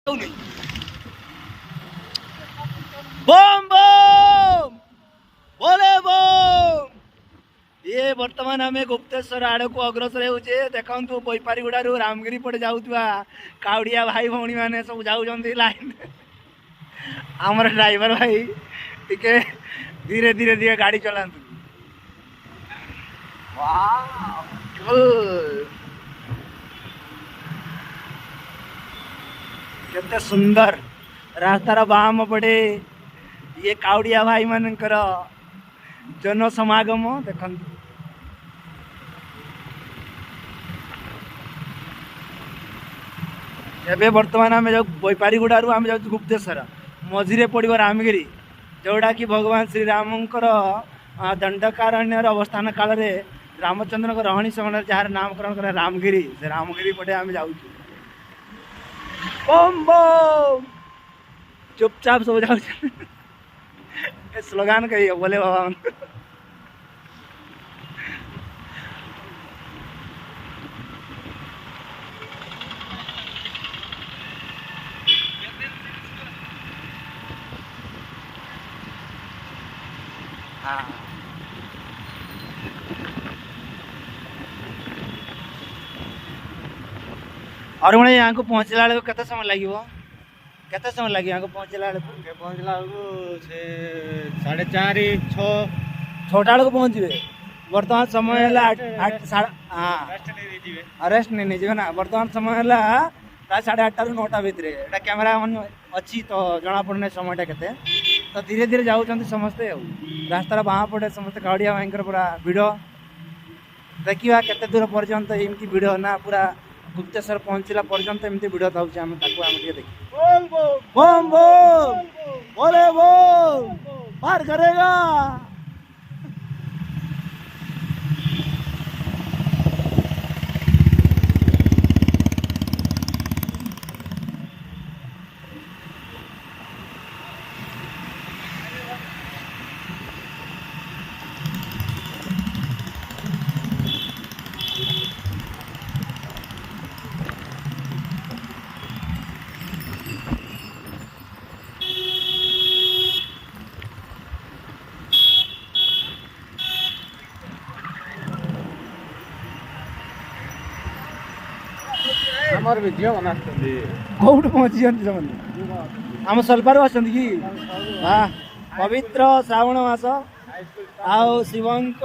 बम बम बोले बम। ये वर्तमान आम गुप्तेश्वर आड़ को अग्रसर होचे देखु बैपारीगुड़ू रामगिरी पटे जाऊा काउड़िया भाई भौणी मैंने सब जाऊँ लाइन आमर ड्राइवर भाई टिके धीरे धीरे धीरे गाड़ी चलातु। केते सुंदर रास्तार बाम पटे ये काउड़िया भाई मानकर जन समागम देखु। एबे वर्तमान आम जाऊ बैपारीगुड़ू आम जाऊ गुप्तेश्वर मझीरे पड़ो रामगिरी जोड़ा कि भगवान श्री रामकर दंडकारण्य अवस्थान काल में रामचंद्र रहणी समय जार नामकरण कर रामगिरी से रामगिरी पटे आम जाऊ। बम बम चुपचाप सब जाऊ स्लोगान कही बोले बाबा हाँ और मैं यहाँ को पहुँचला बेलू केते समय लगे केते समय लगे यहाँ को पहुँचला बेलू पहुँचला 4:30 छटा बेलू पहुँचे बर्तमान समय है 8 हाँ रेस्ट नहीं जी ना बर्तमान समय है प्राय 8:30 ରୁ 9ଟା भितर एटा कैमेरा मन अच्छी तो जना पड़ना समयटा केते तो धीरे धीरे जाऊँ समस्ते रास्तार बाँ पटे समस्ते काउड़िया भाई पूरा भिड़ देखा केते दूर पर्यंत एमती भिड़ ना पूरा गुप्तेश्वर पहुँचला पर्यंत एमती भिड़ था देखिए बम बम बोले बम पार करेगा। हमर वीडियो बनाते कौट पहुँची आम सल्पार अच्छा कि हाँ पवित्र श्रावण मास आउ शिवंक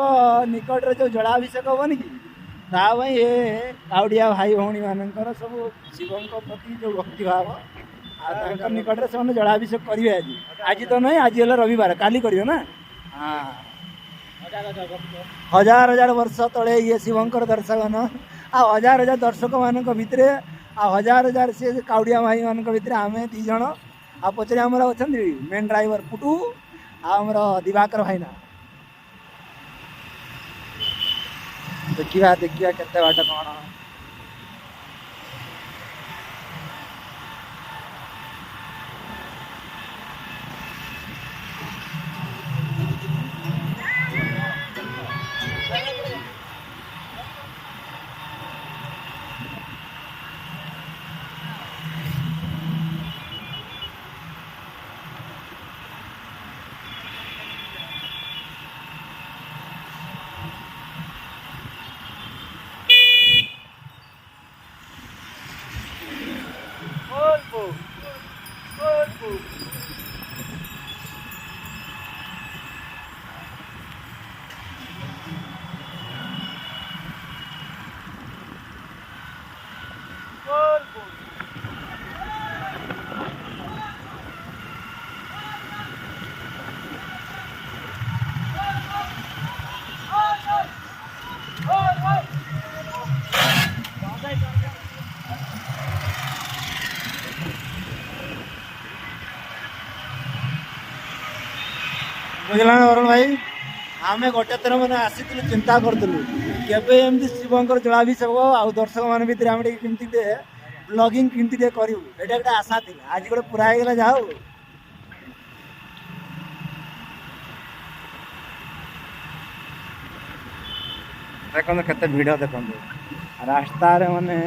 निकट रे जो जलाभिषेक हेनी कि ये काउड़िया भाई भौणी मानकर सब शिवंक प्रति जो भक्तिभाव आ निकट रे से जलाभिषेक करेंगे आज आज तो नहीं आज है रविवार काली करियो ना। हाँ हजार हजार वर्ष तले ये शिवंकर दर्शकन आ हजार हजार दर्शक मान भितर आ हजार हजार से काउड़िया भाई मान भितर आम दी जन आ पचरे आमर अच्छा मेन ड्राइवर पुटू आमर दिवाकर भाईना देखा देखिया केते बाट कौन बुझला अरुण भाई आम गोटे थर मैंने आसी चिंता करूँ केमती शिवंकर जलाभिषेक आउ दर्शक मान भर आम केमती ब्लॉगिंग केमती करूँ ये गोटे आशा थी आज गोटे पूरा हो जाओ। देखो केते भिड़ देखो रास्तार माने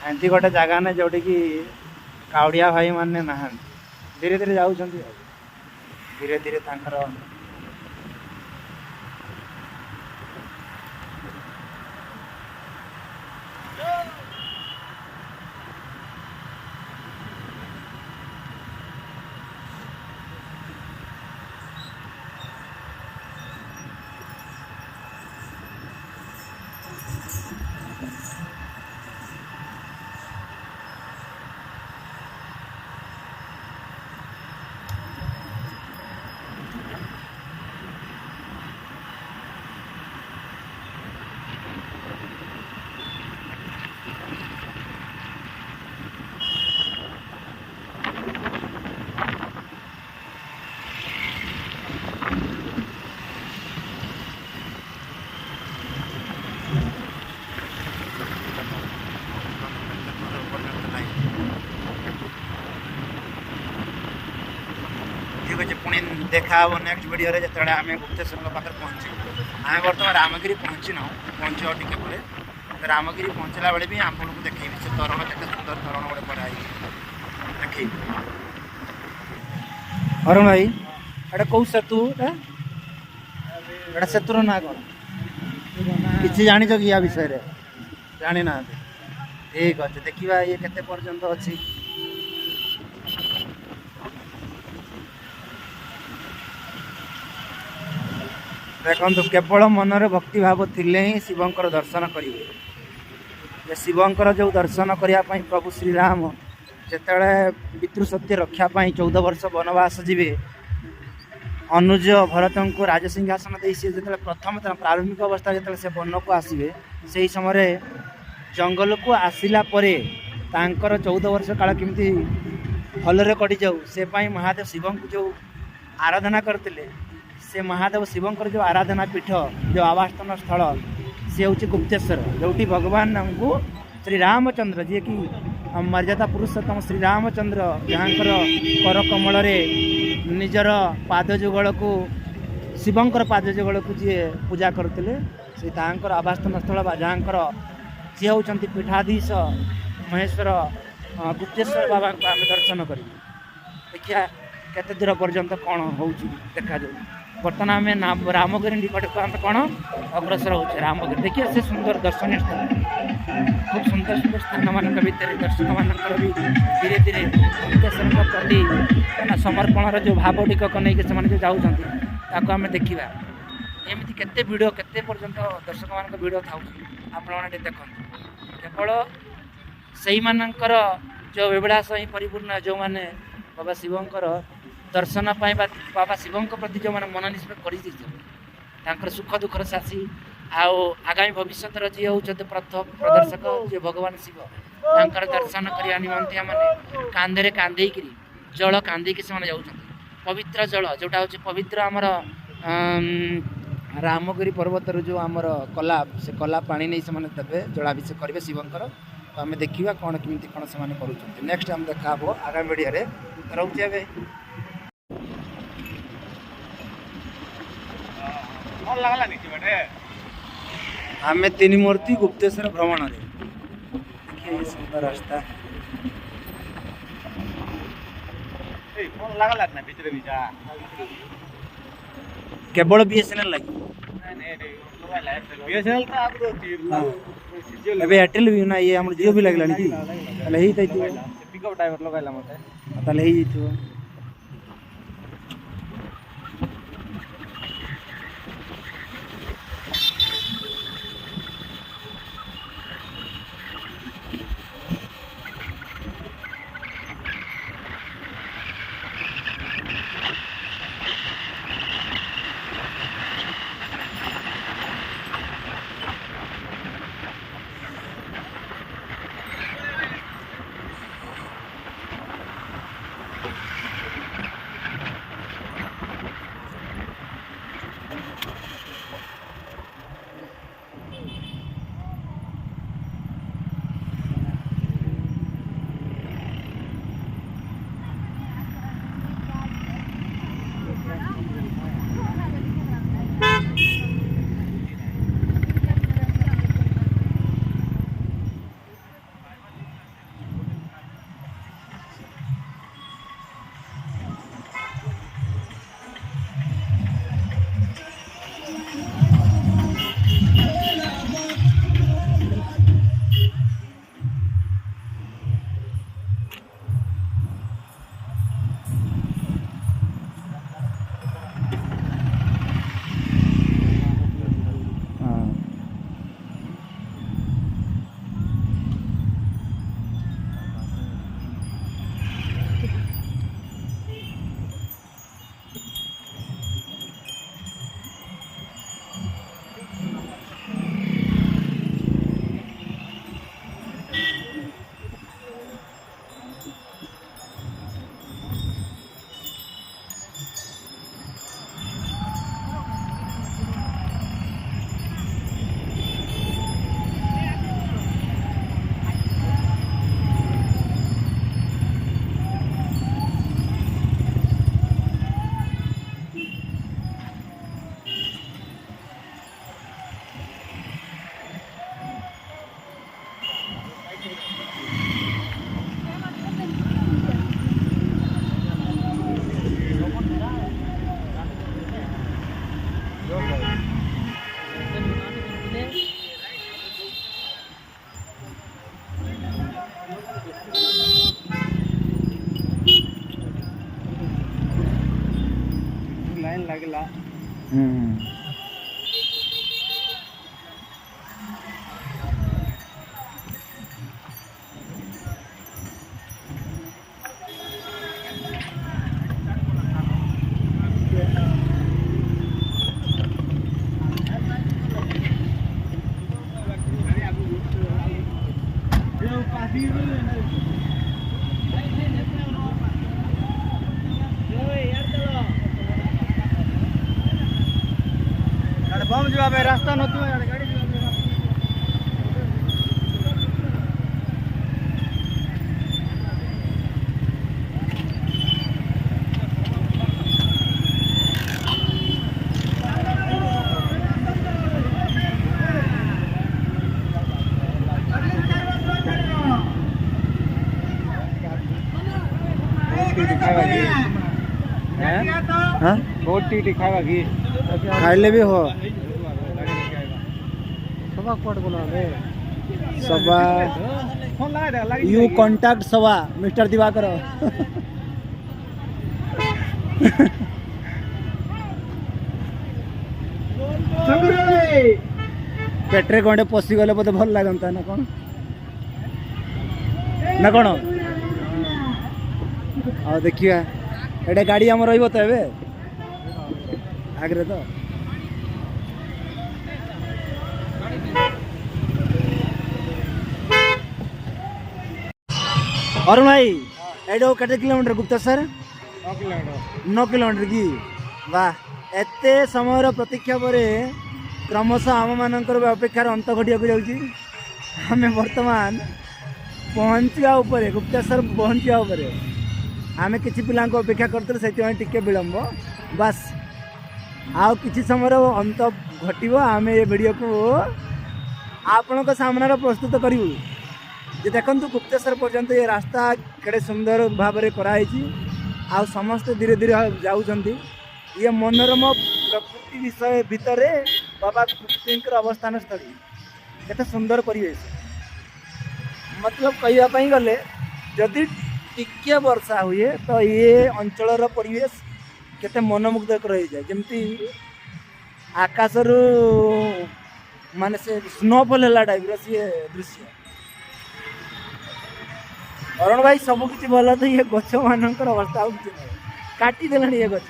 एमती गोटे जगह ना जोटि कि काउड़िया भाई माने ना धीरे धीरे जाऊँ धीरे धीरे तांकर ठीक अच्छे पुणी देखा नेक्स्ट वीडियो जो आम गुप्तेश्वर पाखे पहुँचे आम बर्तमान रामगिरी पहुँची ना पहुँचे और टे पे रामगिरी पहुँचला बेले भी आप देखी से तरण के सुंदर तरण गोटे पढ़ाई देख अरुण भाई एटा कौ सेतु एटा सेतुर ना कौन किसी जान कि या विषय जानी ना ठीक अच्छे देखा ये केते पर्यंत अच्छी देखो केवल मनरे भक्ति भाव थिले ही शिवंकर दर्शन करेंगे शिवंकर जो दर्शन करने प्रभु श्रीराम जिते पितृ सत्य रक्षापी 14 वर्ष वनवास जीवे अनुज भरत को राजसिंहासन दे सी जो प्रथम प्रारंभिक अवस्था जो से वन को आसवे से समय जंगल को आसला 14 वर्ष काल केमती भलरे कटि जाऊ से महादेव शिव को जो आराधना करते से महादेव शिवंकर जो आराधना पीठ जो आवास्थान स्थल सी हूँ गुप्तेश्वर जो भगवान को श्री रामचंद्र जी की मर्यादा पुरुषोत्तम श्री रामचंद्र जहाँ कर कमल निजर पादजुगल को शिवंकर पादजुगल को जी पूजा करते से आवास्थान स्थल जहाँ सी हूँ पीठाधीश महेश्वर गुप्तेश्वर बाबा को आम दर्शन कर देखिए केते दूर पर्यंत कौन हो देखा जाए बर्तमान आम रामगिरी निकट को आम कौन अग्रसर हो रामगिरी देखिए से सुंदर दर्शनीय स्थान खूब सुंदर सुंदर स्थान मान भितर दर्शक मानकर भी धीरे धीरे गुप्तेश्वर प्रति समर्पण जो भाव टिकक नहीं से जाऊँ आम देखा एमती केते भिड़ केते पर्यंत दर्शक मान भिड़ था आपने देखो केवल से मानकर जो विविलास ही परिपूर्ण जो मैंने बाबा शिवंकर दर्शन पाई बाबा शिवों प्रति जो मैंने मन निष्पत्ति कर सुख दुखर साथी आगामी भविष्य जी हूँ प्रथम प्रदर्शक जो भगवान शिव तर दर्शन करने निमंते मैंने कांधे कांधेक जल कांधेक से जाऊँ पवित्र जल जोटा हूँ पवित्र आमर रामगिरी पर्वत जो आमर कला से कला पानी नहीं से देवे जलाभिषेक करेंगे शिवंकर तो आम देखा कौन केमी कौन से कर नेक्स्ट आम देखा आगामी वीडियो रोचे आम 3 मूर्ति गुप्तेश्वर भ्रमण देखिए ये सुंदर रास्ता केवल बीएसएनएल लगी एयरटेल भी ना ये जियो भी लगला कि पिकअप ड्राइवर लगाइला मते ଲାଗିଲା। बम ଯିବା ପାଇଁ ରାସ୍ତା ନଥିବ ଇଆଡ଼େ ଗାଡ଼ି ଯିବା ପାଇଁ हाँ बहुत टी खावा की खाइले भी हो सभा कोड बोला रे सभा फोन लगा दे लगी यू कॉन्टैक्ट सभा मिस्टर दिवाकर पेट्रे कंडे पशि गले बोधे भल लगता ना कौन ना कौन आ देखिए एटे गाड़ी आम रही तो ए आगे तो अरुण भाई एडो केटे किलोमीटर गुप्तेश्वर 9 किलोमीटर 9 किलोमीटर की वाह एते समय प्रतीक्षा पर क्रमशः आम मानकर अपेक्षार अंत घटिया जाऊँगी आम बर्तमान पहुँचा उपर गुप्तेश्वर पहुँचा उपर आम कि पिला अपेक्षा करते से विलंब बास आउ कि समय अंत घटव आम ये वीडियो को आपण सामने प्रस्तुत करूँ जे देखु गुप्तेश्वर पर्यंत ये रास्ता केड़े सुंदर भाव में कराई आ समस्ते धीरे धीरे जाऊँगी ये मनोरम प्रकृति विषय भितर बाबा गुप्ती अवस्थान स्थली केते सुंदर परिवेश मतलब कहवाई गले जदि टिके वर्षा हुए तो ये अंचल परिवेश केते मनमुग्धक रही जाए जमती आकाश माने से स्नोफॉल है टाइप सी दृश्य अरुण भाई सब किसी भल तो ये गच मान अवस्था कि काटी देलानी ये गच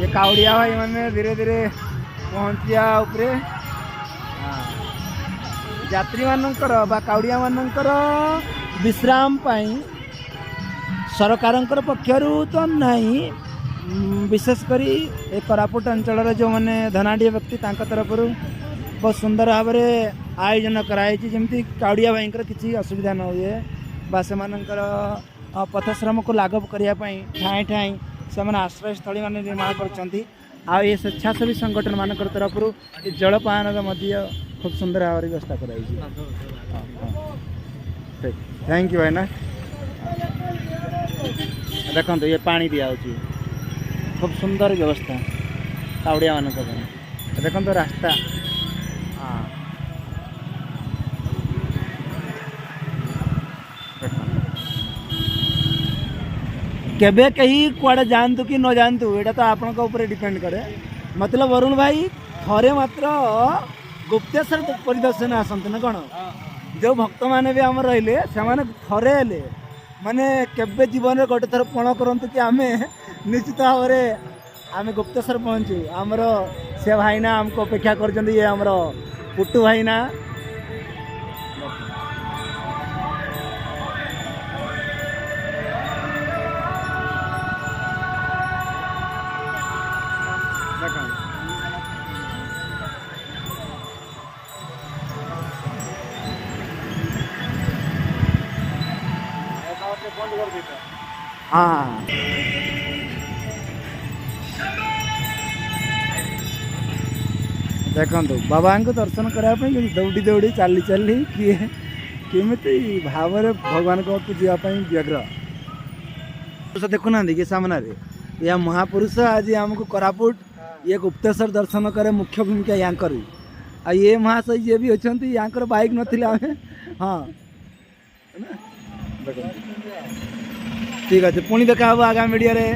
ये कावड़िया भाई मैंने धीरे धीरे पहुँचा उपरे यात्री मानकर कावड़िया मानकर विश्राम पाई सरकार पक्षर तो नहीं विशेषकर ए कोरापुट अंचल जो मैंने धनाढ़ व्यक्ति तरफ बहुत सुंदर भाव में आयोजन कराई जमी कावड़िया भाई किसी असुविधा न हुए बा से पथश्रम को लाघव करने ठाई ठाई से आश्रय स्थली मान निर्माण कर स्वेच्छासेवी संगठन मान तरफ जलपान खूब सुंदर भाव व्यवस्था कराई थैंक यू भाई ना देखो ये पानी दिया खूब सुंदर व्यवस्था कावड़िया मान देखो रास्ता केबे कहीं कुआड़े जानतु कि न जानतु एटा तो आपण ऊपर डिपेंड करे मतलब अरुण भाई थरे मात्र गुप्तेश्वर परिदर्शन आसते ना कौन जो भक्त मैंने भी आम रही से थरे हेले माने केबे जीवन में गोटे थर पण करंतु कि आमे निश्चित भाव में आम गुप्तेश्वर पहुँचू आमर से भाईना आमको अपेक्षा कर ये आमर पुट्टू भाईना हाँ देखो बाबा को दर्शन करने दौड़ी दौड़ी चली चली किए केमी भाव भगवान को जावाई व्यग्र देखुना कि सामने यह महापुरुष आज आमको कोरापुट ये गुप्तेश्वर दर्शन करे मुख्य भूमिका यहाँ आ ये महाशय जी भी अच्छा यहाँ बाइक नथिला हाँ ठीक अच्छे पुणी देखा हम आगामी वीडियो रे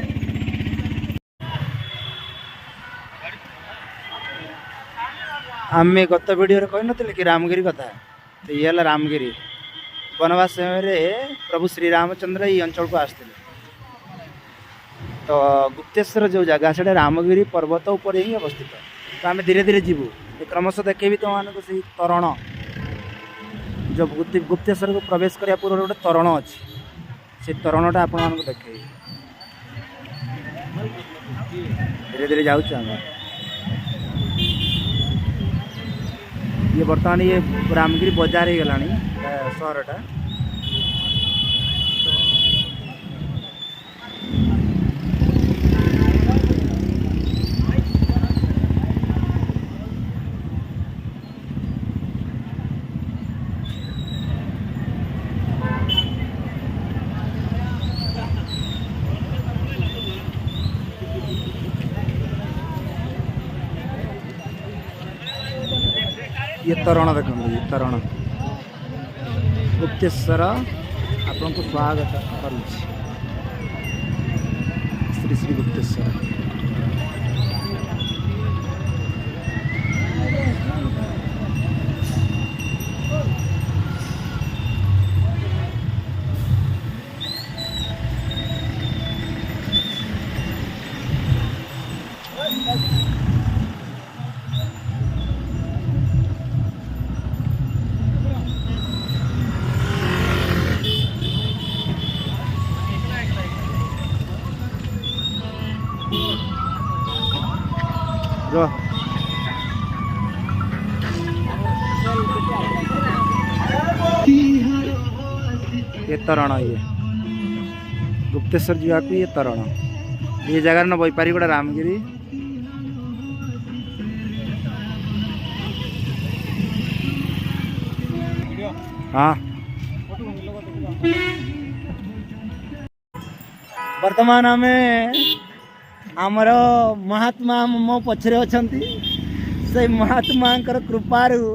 आम गत वीडियो कही नी कि रामगिरी कथा तो ये है रामगिरी वनवास समय प्रभु श्री रामचंद्र ये अंचल को आसते तो गुप्तेश्वर जो जगह से रामगिरी पर्वत उपर ही अवस्थित तो आम धीरे धीरे जीवु क्रमश देखेबी तुम मानक से तरण जो गुप्तेश्वर को प्रवेश करने पूर्व गोटे तरण अच्छी से तरणटा आपण मानक देखे धीरे धीरे जाऊँ ये बर्तमान ये रामगिरी बाजार हो गलानी सहरटा ये तरण देखो ये तरण गुप्तेश्वर आपन को स्वागत करूँ श्री श्री गुप्तेश्वर जो ये तरण ये गुप्तेश्वर जी ये तरण ये जगह न बैपारी गोटा रामगिरी हाँ वर्तमान आम आमर महात्मा मो पछरे अछंती से महात्मा कृपारू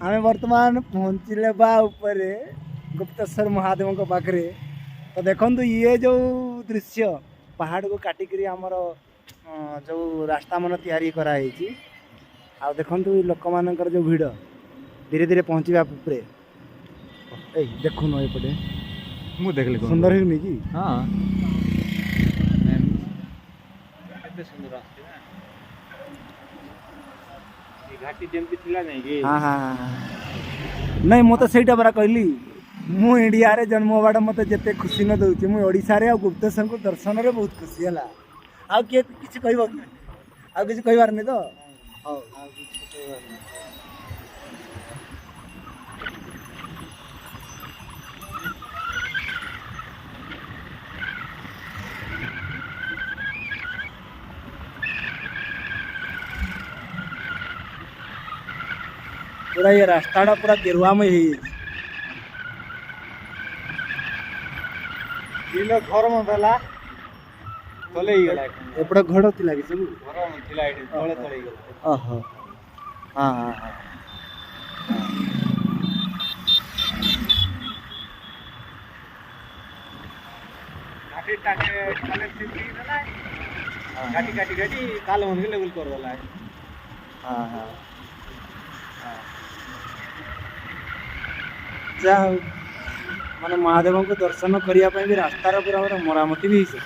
आम वर्तमान पहुँचले बा ऊपर गुप्तेश्वर महादेव को पाखरे तो देखो ये जो दृश्य पहाड़ को काटिकी आमर जो रास्ता मन तैयारी कराई आ देखो लोक मानकर जो भिड़ धीरे धीरे पहुँचवा उपरे देखुन एपटे मु देखली सुंदर ही कि हाँ सुंदर घाटी जमती थिला नहीं कि हाँ हाँ नहीं मत सहीटा परा कहली मु इंडिया रे जन्म होवाटा मत जिते खुशी न दउची मु ओडिसा रे आ गुप्तेश्वर को दर्शन रे बहुत खुशी हला आ के किछ कहबो आ किछ कहबार नहीं तो हां आ किछ कहबार नहीं पूरा ये रास्ता पूरा गेरुआ में ही घर में देला तले ही गला एपड़ा घर थिला कि सब घर में थिला एठी तले तले ही गला ओहो हां हां हां घाटी टाके कनेक्टिविटी ना घाटी घाटी घाटी काल मन के लेवल कर देला हां हां जा माने महादेव को दर्शन करने भी रास्तार पूरा मरामती भी हो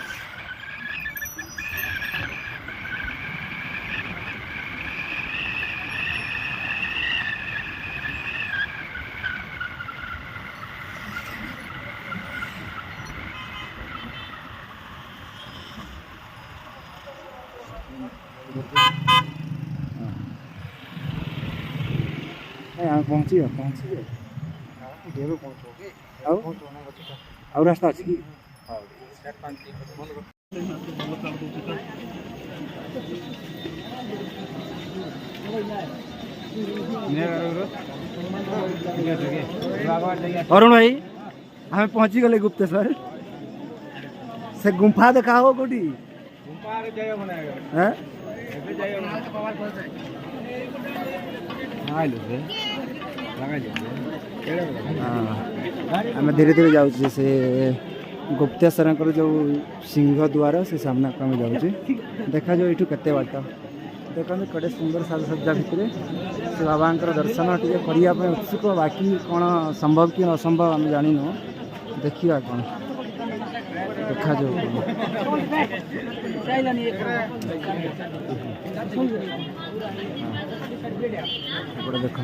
पहुँची गए देवे पहुँचोगे और रास्ता अच्छी की अरुण भाई हमें पहुँची गले गुप्तेश्वर से गुंफा देखा हो कोटी गुंफा रे जय बनाएगा हैं आम धीरे धीरे जाऊँ से गुप्तेश्वर जो सिंह द्वार से सामना को आम जाऊँ देखा जाऊ यू के बाट देखो कड़े सुंदर साजसज्जा भितर से बाबा दर्शन टे करने उत्सुक बाकी कौन संभव कि असंभव आम जान देखा कौन देखा जाऊ देखो